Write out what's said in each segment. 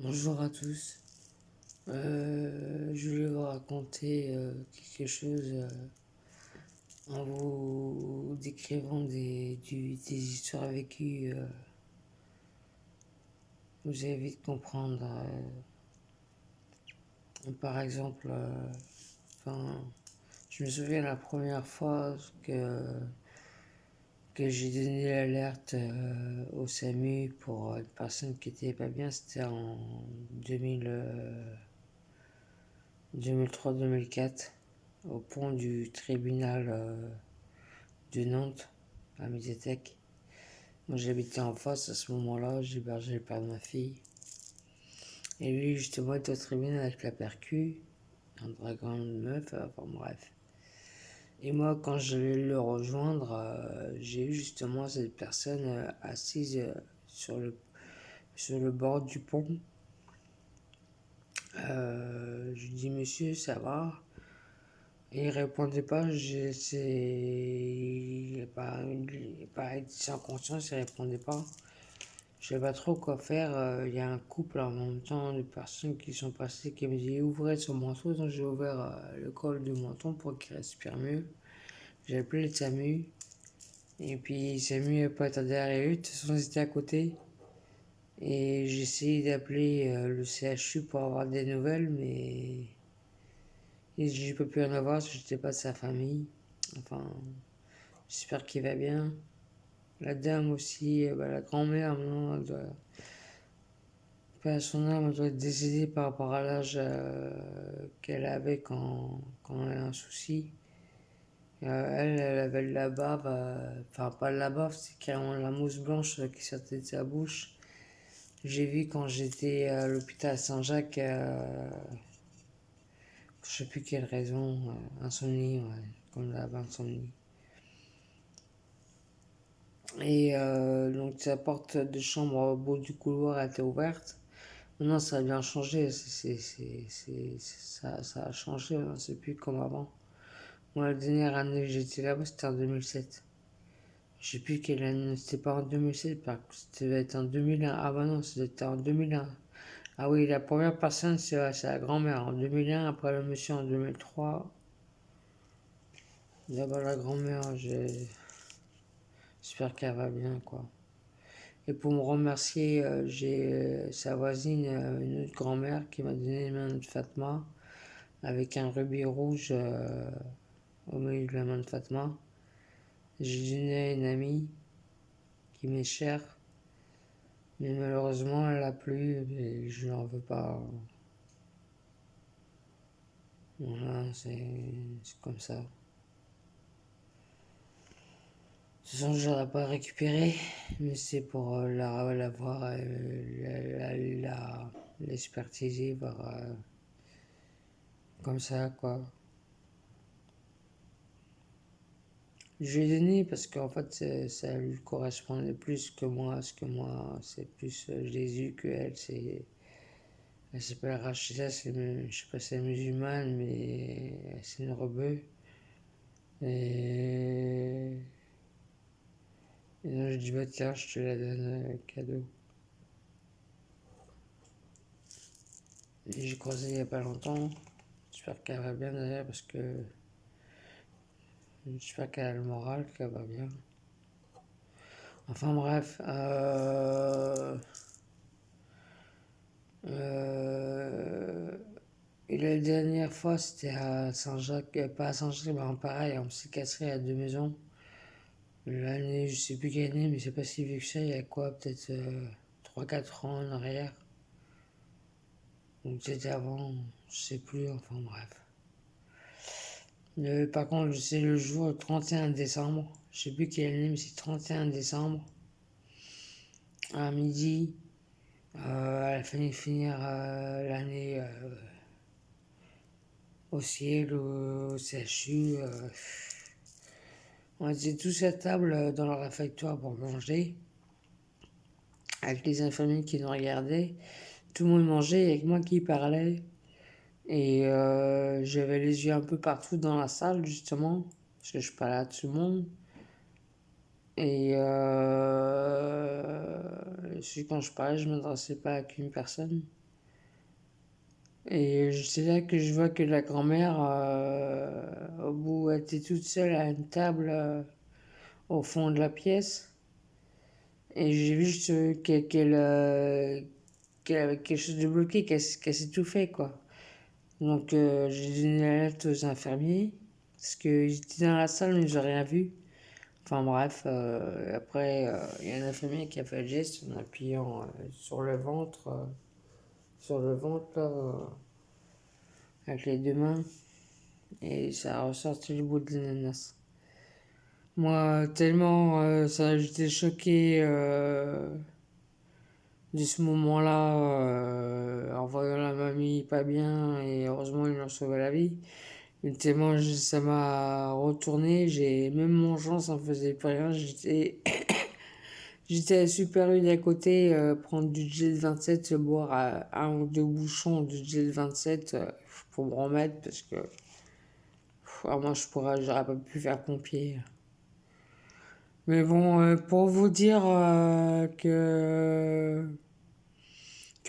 Bonjour à tous. Je voulais vous raconter quelque chose en vous décrivant des histoires vécues. Vous allez vite comprendre. Par exemple, enfin, je me souviens la première fois que j'ai donné l'alerte au SAMU pour une personne qui était pas bien, c'était en 2003-2004. Au pont du tribunal de Nantes, à la médiathèque. Moi j'habitais en face à ce moment-là, j'hébergeais le père de ma fille. Et lui justement était au tribunal avec la percu, une vraie grande meuf, enfin bref. Et moi quand je vais le rejoindre, j'ai eu justement cette personne assise sur le bord du pont. Je lui dis monsieur ça va? Et il répondait pas, il n'est pas sans conscience, il répondait pas. Je savais pas trop quoi faire. Il y a un couple en même temps de personnes qui sont passées qui me dit ouvrez son menton, donc j'ai ouvert le col du menton pour qu'il respire mieux. J'ai appelé le SAMU, et puis SAMU n'est pas attendu derrière eux, de toute façon ils étaient à côté. Et j'ai essayé d'appeler le CHU pour avoir des nouvelles, mais j'ai pas pu en avoir parce que j'étais pas de sa famille. Enfin, j'espère qu'il va bien. La dame aussi, la grand-mère, maintenant, elle doit, pas son âme, elle doit être décédée par rapport à l'âge qu'elle avait quand elle a un souci. Elle avait de la bave, enfin pas de la bave, c'est carrément de la mousse blanche qui sortait de sa bouche. J'ai vu quand j'étais à l'hôpital Saint-Jacques, je sais plus quelle raison, insomnie, ouais, comme la insomnie. Et donc sa porte de chambre au bout du couloir était ouverte. Maintenant ça a bien changé, ça a changé, hein, c'est plus comme avant. Moi la dernière année que j'étais là-bas c'était en 2007. Je sais plus quelle année, c'était pas en 2007, c'était être en 2001. Ah bah non, c'était en 2001. Ah oui, la première personne c'est la grand-mère en 2001, après le monsieur en 2003. D'abord la grand-mère, j'espère qu'elle va bien quoi. Et pour me remercier, j'ai sa voisine, une autre grand-mère, qui m'a donné une main de Fatma avec un rubis rouge au milieu de la main de Fatma. J'ai donné à une amie qui m'est chère, mais malheureusement elle l'a plus et je n'en veux pas. Voilà, c'est comme ça. De toute façon, je l'aurais pas récupéré, mais c'est pour la voir, l'expertiser, voir comme ça, quoi. Je lui ai donné parce qu'en fait, ça lui correspondait plus que moi, parce que moi, c'est plus Jésus que elle. Elle s'appelle Rachida, je sais pas si c'est musulmane, mais c'est une rebeu. Et, et donc, je dis, bah tiens, je te la donne cadeau. Et j'ai croisé il y a pas longtemps. J'espère qu'elle va bien d'ailleurs, parce que j'espère qu'elle a le moral, qu'elle va bien. Enfin bref, et la dernière fois, c'était à Saint-Jacques, pas à Saint-Jacques, mais en pareil, en psychiatrie à deux maisons. L'année, je sais plus quelle année, mais c'est pas si vieux que ça, il y a quoi, peut-être 3-4 ans en arrière. Ou peut-être avant, je sais plus, enfin bref. Par contre, c'est le jour 31 décembre, je sais plus quelle année, mais c'est 31 décembre, à midi, elle a fini de finir l'année au ciel, au CHU. On était tous à table dans le réfectoire pour manger, avec les infirmiers qui nous regardaient. Tout le monde mangeait, avec moi qui parlais. Et j'avais les yeux un peu partout dans la salle, justement, parce que je parlais à tout le monde. Et quand je parlais, je ne m'adressais pas à qu'une personne. Et c'est là que je vois que la grand-mère, au bout, elle était toute seule à une table au fond de la pièce. Et j'ai vu juste qu'elle avait quelque chose de bloqué, qu'elle s'étouffait, quoi. Donc j'ai donné l'alerte aux infirmiers, parce qu'ils étaient dans la salle, mais j'ai rien vu. Enfin bref, après, il y a un infirmier qui a fait le geste en appuyant sur le ventre, là, avec les deux mains, et ça a ressorti le bout de l'ananas. Moi, tellement j'étais choqué de ce moment-là, en voyant la mamie pas bien, et heureusement ils lui ont sauvé la vie. Mais tellement ça m'a retourné, j'ai même mangeant, ça me faisait plus rien. J'étais à Super U d'à côté, prendre du Jet 27, boire un ou deux bouchons de Jet 27 pour me remettre parce que moi j'aurais pas pu faire pompier. Mais bon, pour vous dire que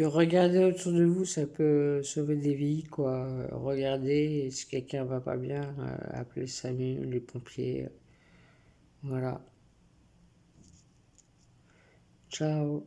regarder autour de vous, ça peut sauver des vies, quoi. Regardez, si quelqu'un va pas bien, appelez SAMU, les pompiers. Voilà. Ciao.